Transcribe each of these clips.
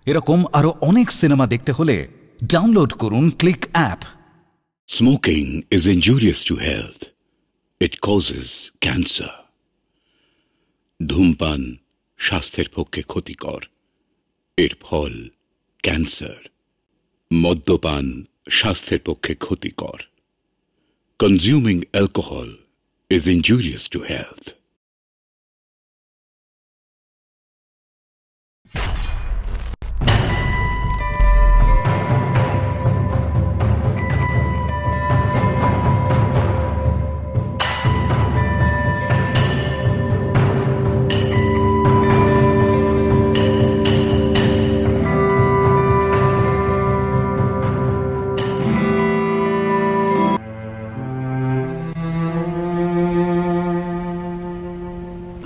এরকম আরো অনেক সিনেমা দেখতে হলে ডাউনলোড করুন click app. Smoking is injurious to health. It causes cancer. ধূমপান স্বাস্থ্যের পক্ষে ক্ষতিকর, এর ফল ক্যান্সার। মদ্যপান স্বাস্থ্যের পক্ষে ক্ষতিকর। Consuming alcohol is injurious to health.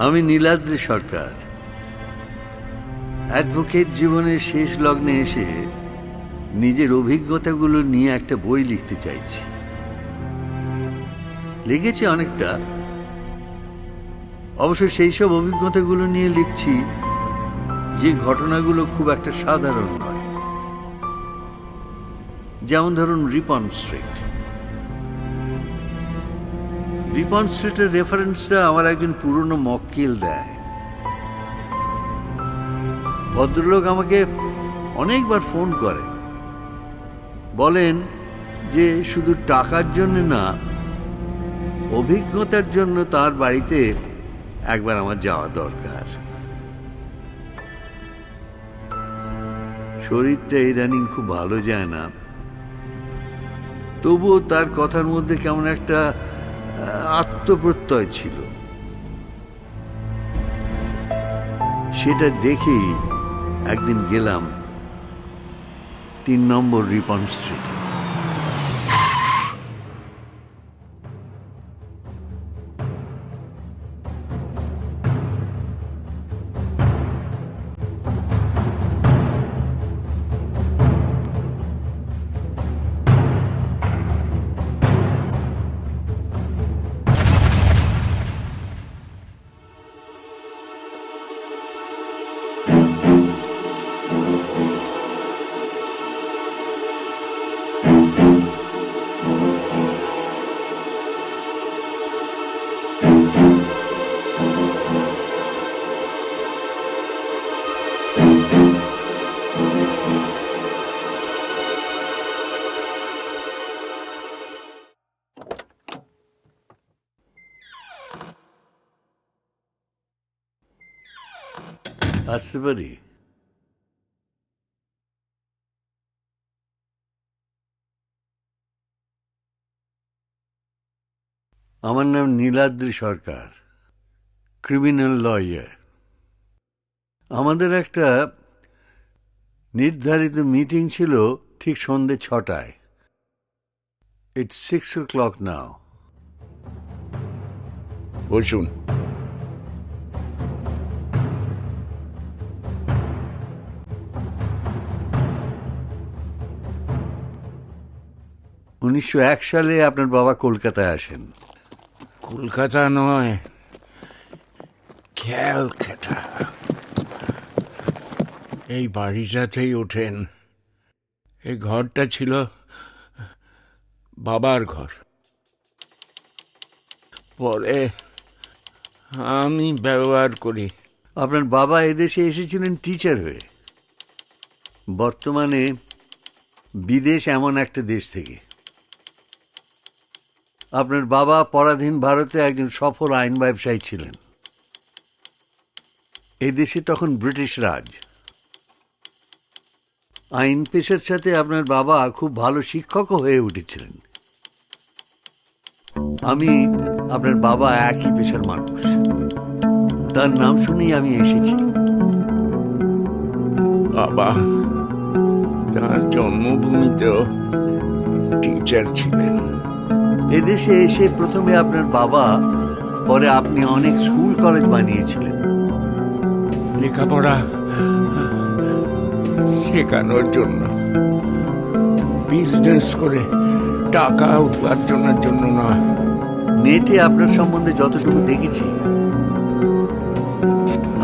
আমি নীলাদ্রি সরকার। অ্যাডভোকেট জীবনের শেষ লগ্নে এসে নিজের অভিজ্ঞতাগুলো নিয়ে একটা বই লিখতে চাইছি। লিখেছি অনেকটা, অবশ্য সেই সব অভিজ্ঞতাগুলো নিয়ে লিখছি যে ঘটনাগুলো খুব একটা সাধারণ নয়। যেমন ধরুন রিপন স্ট্রিট। রিপন স্ট্রিটের রেফারেন্সটা আমার একজন পুরনো মক্কেল দেয়। ভদ্রলোক আমাকে অনেকবার ফোন করেন, বলেন যে শুধু টাকার জন্য না, অভিজ্ঞতার জন্য তার বাড়িতে একবার আমার যাওয়া দরকার। শরীরটা ইদানিং খুব ভালো যায় না, তবুও তার কথার মধ্যে কেমন একটা আত্মপ্রত্যয় ছিল। সেটা দেখেই একদিন গেলাম 3 নম্বর রিপন স্ট্রিটে। আসতে পারি? আমার নাম নীলাদ্রি সরকার, ক্রিমিনাল লয়ার। আমাদের একটা নির্ধারিত মিটিং ছিল ঠিক সন্ধ্যে 6টায়। It's 6 o'clock now. বসুন। '1901 সালে আপনার বাবা কলকাতায় আসেন। কলকাতা নয়, ক্যালকাটা। এই বাড়িটাতেই ওঠেন। এই ঘরটা ছিল বাবার ঘর, পরে আমি ব্যবহার করি। আপনার বাবা এদেশে এসেছিলেন টিচার হয়ে, বর্তমানে বিদেশ এমন একটা দেশ থেকে। আপনার বাবা পরাধীন ভারতে একজন সফল আইন ব্যবসায়ী ছিলেন। এদেশে তখন ব্রিটিশ রাজ। আইন পেশার সাথে আপনার বাবা খুব ভালো শিক্ষকও হয়ে উঠেছিলেন। আমি আপনার বাবা একই পেশার মানুষ, তার নাম শুনেই আমি এসেছি। বাবা তার জন্মভূমিতেও টিচার ছিলেন। এদেশে এসে প্রথমে আপনার বাবা, পরে আপনি অনেক স্কুল কলেজ বানিয়েছিলেন। লেখাপড়া শেখানোর জন্য, বিজনেস করে টাকা উপার্জনের জন্য নয়। নেটে আপনার সম্বন্ধে যতটুকু দেখেছি,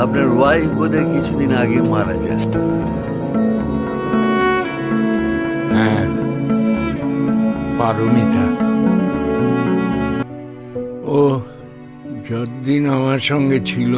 আপনার ওয়াইফ বোধহয় কিছুদিন আগে মারা যান। পারমিতা, ও যতদিন আমার সঙ্গে ছিল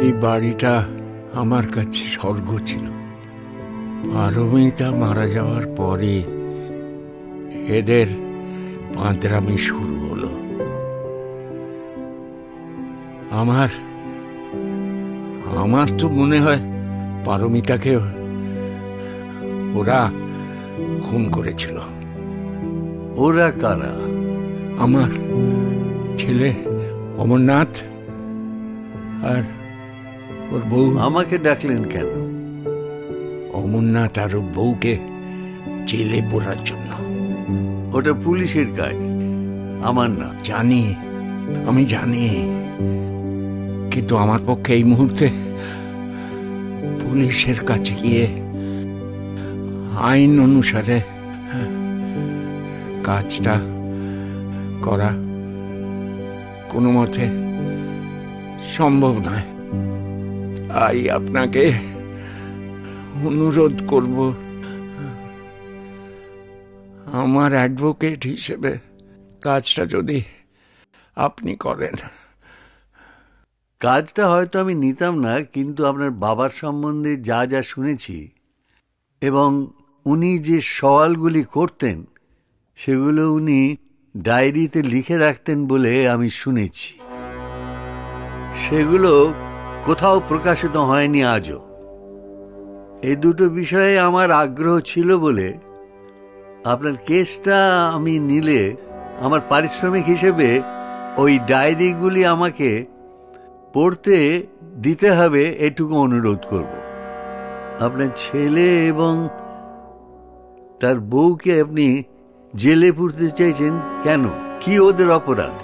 এই বাড়িটা আমার কাছে স্বর্গ ছিল। পারমিতা মারা যাওয়ার পরে এদের বাঁদরামি শুরু হলো। আমার তো মনে হয় পারমিতাকে ওরা খুন করেছিল। ওরা কারা? আমার ছেলে অমরনাথ আর ওর বউ। আমাকে ডাকলেন কেন? অমরনাথ আর ওর বউকে জেলে পড়ার জন্য। ওটা পুলিশের কাজ, আমার না। জানি, আমি জানি, কিন্তু আমার পক্ষে এই মুহূর্তে পুলিশের কাছে গিয়ে আইন অনুসারে কাজটা করা কোনো মতে সম্ভব নয়। তাই আপনাকে অনুরোধ করব, আমার অ্যাডভোকেট হিসেবে কাজটা যদি আপনি করেন। কাজটা হয়তো আমি নিতাম না, কিন্তু আপনার বাবার সম্বন্ধে যা যা শুনেছি এবং উনি যে সওয়ালগুলি করতেন সেগুলো উনি ডায়েরিতে লিখে রাখতেন বলে আমি শুনেছি। সেগুলো কোথাও প্রকাশিত হয়নি আজও। এই দুটো বিষয়ে আমার আগ্রহ ছিল বলে আপনার কেসটা আমি নিলে আমার পারিশ্রমিক হিসেবে ওই ডায়েরিগুলি আমাকে পড়তে দিতে হবে, এটুকু অনুরোধ করব। আপনার ছেলে এবং তার বউকে আপনি জেলে পুরতে চাইছেন কেন? কি ওদের অপরাধ?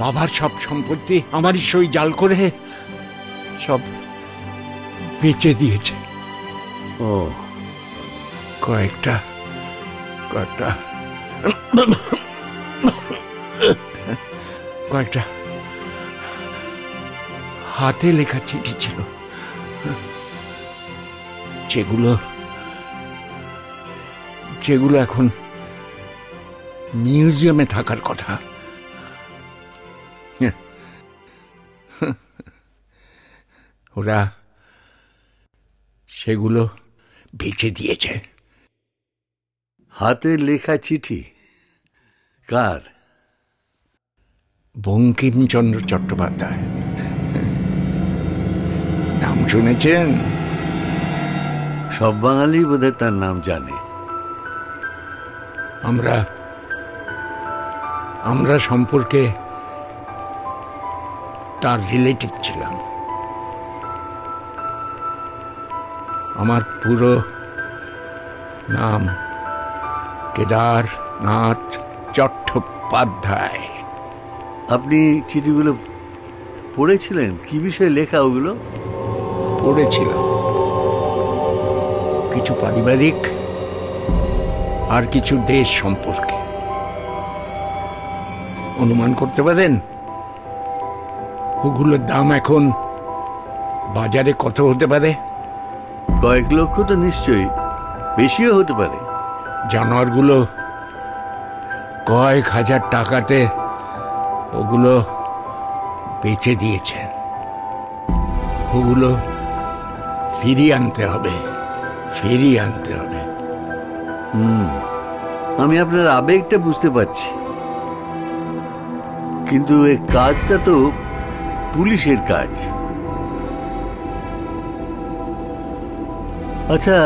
বাবার সব সম্পত্তি আমারই সই জাল করে সব বেচে দিয়েছে। ও, কয়েকটা হাতে লেখা চিঠি ছিল, যেগুলো এখন মিউজিয়ামে থাকার কথা। ওরা সেগুলো বেচে দিয়েছে। হাতে লেখা চিঠি কার? বঙ্কিমচন্দ্র চট্টোপাধ্যায়, নাম শুনেছেন? সব বাঙালি বোধহয় তার নাম জানে। আমরা সম্পর্কে তার রিলেটিভ ছিলাম। আমার পুরো নাম কেদারনাথ চট্টোপাধ্যায়। আপনি চিঠিগুলো পড়েছিলেন? কি বিষয়ে লেখা ওগুলো? পড়েছিলাম, কিছু পারিবারিক আর কিছু দেশ সম্পর্কে। অনুমান করতে পারেন ওগুলোর দাম এখন বাজারে কত হতে পারে? কয়েক লক্ষ তো নিশ্চয়ই, বেশিও হতে পারে। জানোয়ারগুলো কয়েক হাজার টাকাতে ওগুলো বেচে দিয়েছেন। ওগুলো ফিরিয়ে আনতে হবে। আমি আপনার আবেগটা বুঝতে পারছি, কিন্তু এই কাজটা তো পুলিশের কাজ। আচ্ছা,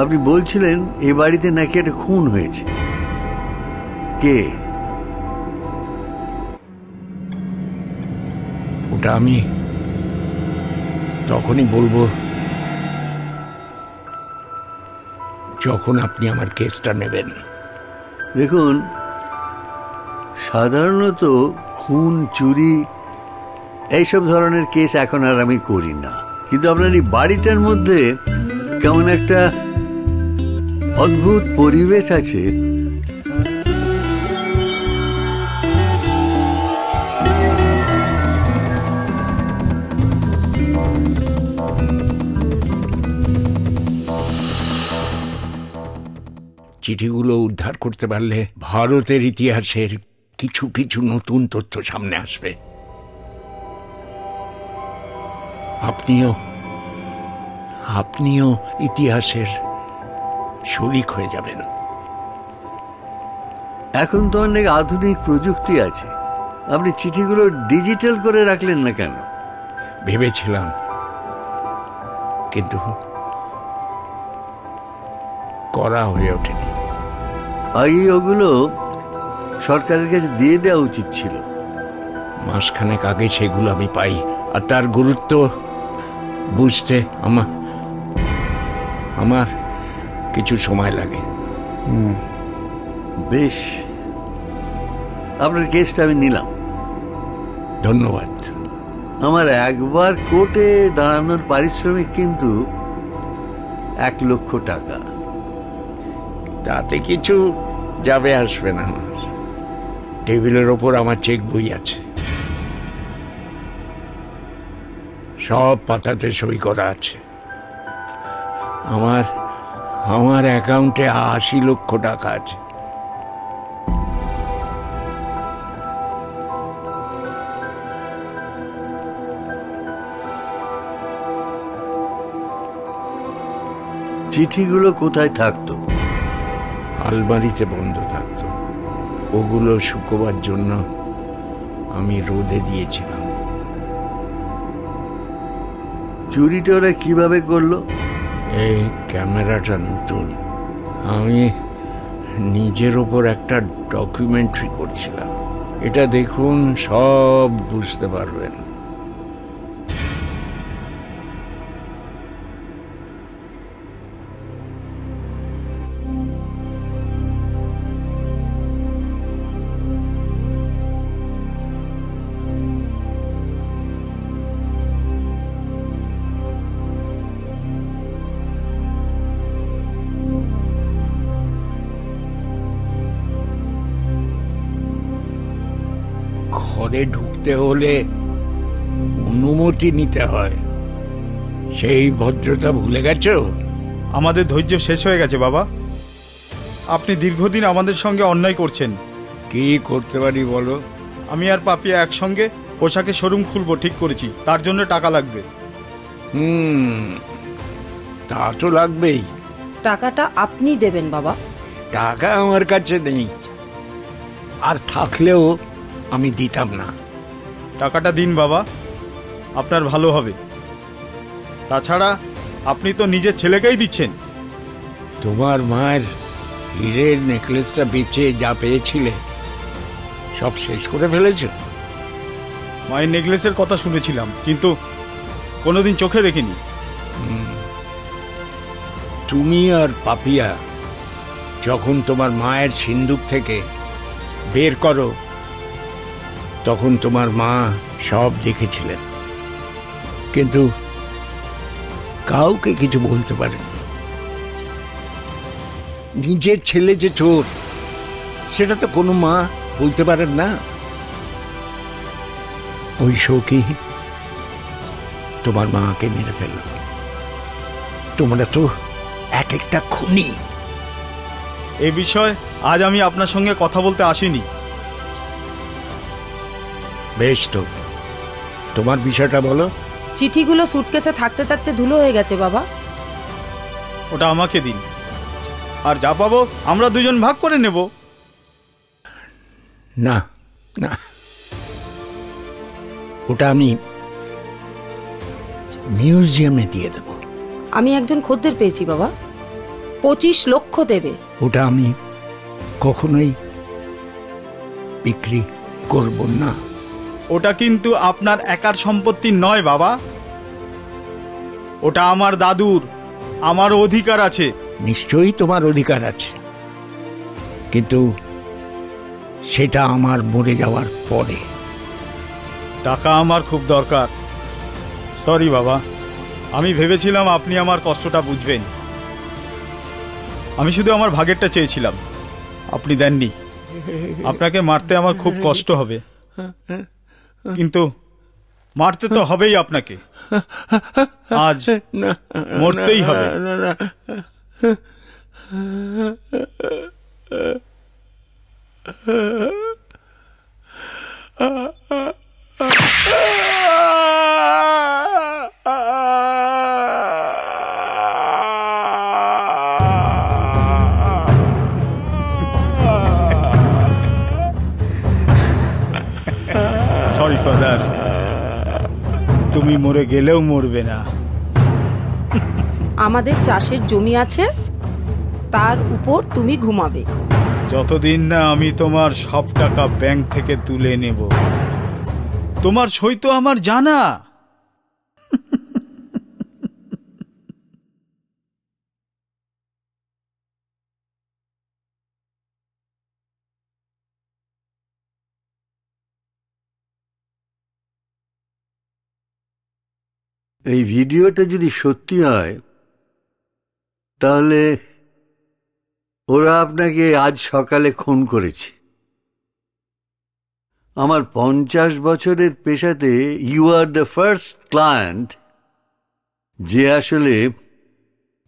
আপনি বলছিলেন এ বাড়িতে নাকি একটা খুন হয়েছে। কে? ওটা আমি তখনই বলবো যখন আপনি আমার কেসটা নেবেন। দেখুন, সাধারণত খুন, চুরি এইসব ধরনের কেস এখন আর আমি করি না, কিন্তু আপনার এই বাড়িটার মধ্যে কেমন একটা অদ্ভুত পরিবেশ আছে। চিঠিগুলো উদ্ধার করতে পারলে ভারতের ইতিহাসের কিছু কিছু নতুন তথ্য সামনে আসবে। আপনিও ইতিহাসের শরিক হয়ে যাবেন। এখন তো অনেক আধুনিক প্রযুক্তি আছে, আপনি চিঠিগুলো ডিজিটাল করে রাখলেন না কেন? ভেবেছিলাম, কিন্তু করা হয়ে ওঠেনি। আগে ওগুলো সরকারের কাছে দিয়ে দেওয়া উচিত ছিল। মাসখানেক আগে সেগুলো আমি পাই, আর তার গুরুত্ব বুঝতে আমার কিছু সময় লাগে। বেশ, আপনার কেসটা আমি নিলাম। ধন্যবাদ। আমার একবার কোর্টে দাঁড়ানোর পারিশ্রমিক কিন্তু 1 লক্ষ টাকা। তাতে কিছু যাবে আসবে না। আমার টেবিলের ওপর আমার চেক বই আছে, সব পাতাতে সই করা আছে। আমার অ্যাকাউন্টে 80 লক্ষ টাকা আছে। চিঠিগুলো কোথায় থাকতো? আলমারিতে বন্ধ থাকতো। ওগুলো শুকোবার জন্য আমি রোদে দিয়েছিলাম। চুরিটা ওরা কিভাবে করলো? এই ক্যামেরাটা নতুন, আমি নিজের ওপর একটা ডকুমেন্টারি করছিলাম। এটা দেখুন, সব বুঝতে পারবেন। ঘরে ঢুকতে হলে অনুমতি নিতে হয়, সেই ভদ্রতা ভুলে গেছো? আমাদের ধৈর্য শেষ হয়ে গেছে বাবা। আপনি দীর্ঘদিন আমাদের সঙ্গে অন্যায় করছেন। কি করতে পারি বলো? আমি আর পাপিয়া একসঙ্গে পোশাকের শোরুম খুলবো ঠিক করেছি, তার জন্য টাকা লাগবে। তা তো লাগবেই। টাকাটা আপনি দেবেন বাবা। টাকা আমার কাছে নেই, আর থাকলেও আমি দিতাম না। টাকাটা দিন বাবা, আপনার ভালো হবে। তাছাড়া আপনি তো নিজের ছেলেকেই দিচ্ছেন। তোমার মায়ের হীরের নেকলেসটা বেচে যা পেয়েছিলে সব শেষ করে ফেলেছ। মায়ের নেকলেসের কথা শুনেছিলাম, কিন্তু কোনোদিন চোখে দেখিনি। তুমি আর পাপিয়া যখন তোমার মায়ের সিন্দুক থেকে বের করো, তখন তোমার মা সব দেখেছিলেন, কিন্তু কাউকে কিছু বলতে পারেন। নিজের ছেলে যে চোর, সেটা তো কোনো মা বলতে পারেন না। ওই শোকই তোমার মাকে মেরে ফেলল। তোমরা তো এক একটা খুনি। এ বিষয়ে আজ আমি আপনার সঙ্গে কথা বলতে আসিনি। বেশ, তো তোমার বিষয়টা বলো। চিঠিগুলো সুটকেসে থাকতে থাকতে ধুলো হয়ে গেছে বাবা। ওটা আমাকে দিন, আর যা পাবো আমরা দুজন ভাগ করে নেব। না না, ওটা আমি মিউজিয়ামে দিয়ে দেব। আমি একজন খদ্দের পেয়েছি বাবা, 25 লক্ষ দেবে। ওটা আমি কখনোই বিক্রি করব না। ওটা কিন্তু আপনার একার সম্পত্তি নয় বাবা, ওটা আমার দাদুর। আমারও অধিকার আছে। নিশ্চয়ই তোমার অধিকার আছে, কিন্তু সেটা আমার মরে যাওয়ার পরে। টাকা আমার খুব দরকার। সরি বাবা, আমি ভেবেছিলাম আপনি আমার কষ্টটা বুঝবেন। আমি শুধু আমার ভাগেরটা চেয়েছিলাম, আপনি দেননি। আপনাকে মারতে আমার খুব কষ্ট হবে, কিন্তু মারতে তো হবেই আপনাকে। আজ মরতেই হবে। সরি ফাদার, তুমি মরে গেলেও মরবে না। আমাদের চাষের জমি আছে, তার উপর তুমি ঘুমাবে। যতদিন না আমি তোমার সব টাকা ব্যাংক থেকে তুলে নেব। তোমার সই তো আমার জানা। এই ভিডিওটা যদি সত্যি হয় তাহলে ওরা আপনাকে আজ সকালে খুন করেছে। আমার 50 বছরের পেশাতে you are the first client যে আসলে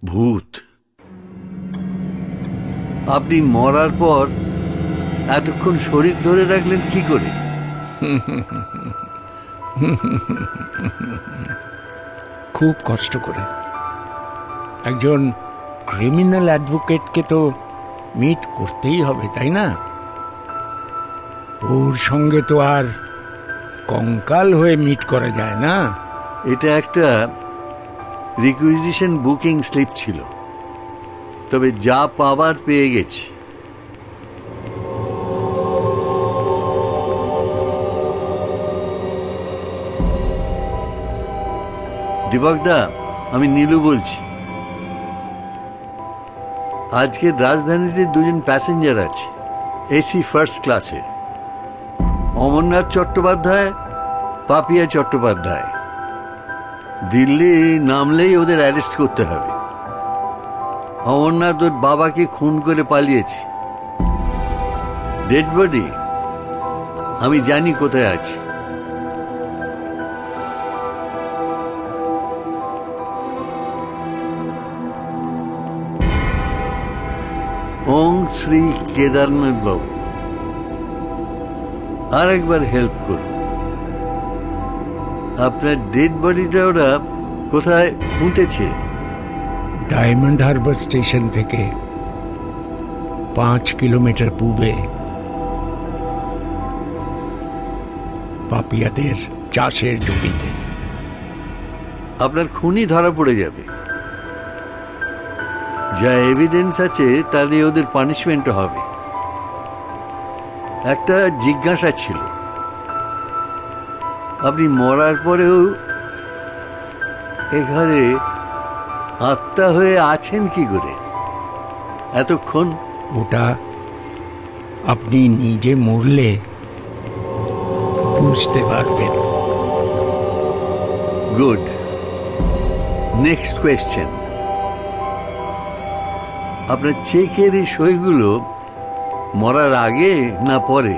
ভূত। আপনি মরার পর এতক্ষণ শরীর ধরে রাখলেন কি করে? খুব কষ্ট করে। একজন ক্রিমিনাল অ্যাডভোকেটকে তো মিট করতেই হবে, তাই না? ওর সঙ্গে তো আর কঙ্কাল হয়ে মিট করা যায় না। এটা একটা রিকুইজিশন বুকিং স্লিপ ছিল, তবে যা পাবার পেয়ে গেছি। দীপকদা, আমি নীলু বলছি। আজকের রাজধানীতে দুজন প্যাসেঞ্জার আছে, এসি ফার্স্ট ক্লাসে। অমরনাথ চট্টোপাধ্যায়, পাপিয়া চট্টোপাধ্যায়। দিল্লি নামলেই ওদের অ্যারেস্ট করতে হবে। অমরনাথ ওর বাবাকে খুন করে পালিয়েছে। ডেড বডি আমি জানি কোথায় আছে। ওং শ্রী কেদারনাথ বাবু, আর একবার হেল্প করুন। আপনার ডেড বডিটা ওরা কোথায় পুঁতেছে? ডায়মন্ড হারবার স্টেশন থেকে 5 কিলোমিটার পূবে পাপিয়াদের চাষের জমিতে। আপনার খুনি ধরা পড়ে যাবে। যা এভিডেন্স আছে তা দিয়ে ওদের পানিশমেন্টও হবে। একটা জিজ্ঞাসা ছিল, আপনি মরার পরেও এখানে আত্মা হয়ে আছেন কি করে এতক্ষণ? ওটা আপনি নিজে মরলে বুঝতে পারবেন। গুড। Next question. আপনার চেকের এই সইগুলো মরার আগে না পরে?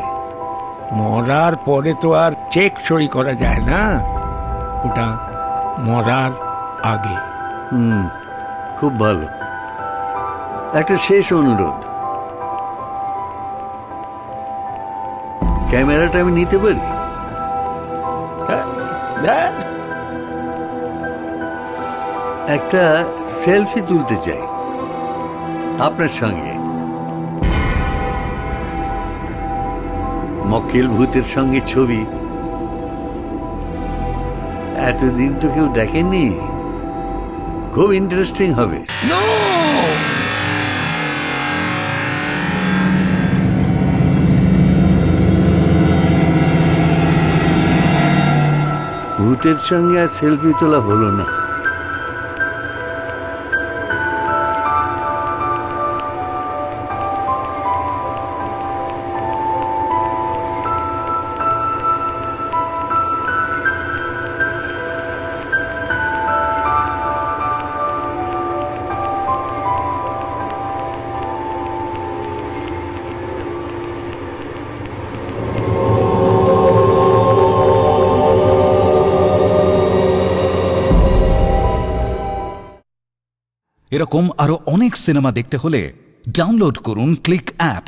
মরার পরে তো আর চেক সই করা যায় না, ওটা মরার আগে। খুব ভালো। একটা শেষ অনুরোধ, ক্যামেরাটা আমি নিতে পারি? একটা সেলফি তুলতে চাই আপনার সঙ্গে। মক্কেল ভূতের সঙ্গে ছবি, এতদিন তো কেউ দেখেনি। খুব ইন্টারেস্টিং হবে। ভূতের সঙ্গে আর সেলফি তোলা হলো না। এরকম আরো অনেক সিনেমা দেখতে হলে ডাউনলোড করুন ক্লিক অ্যাপ।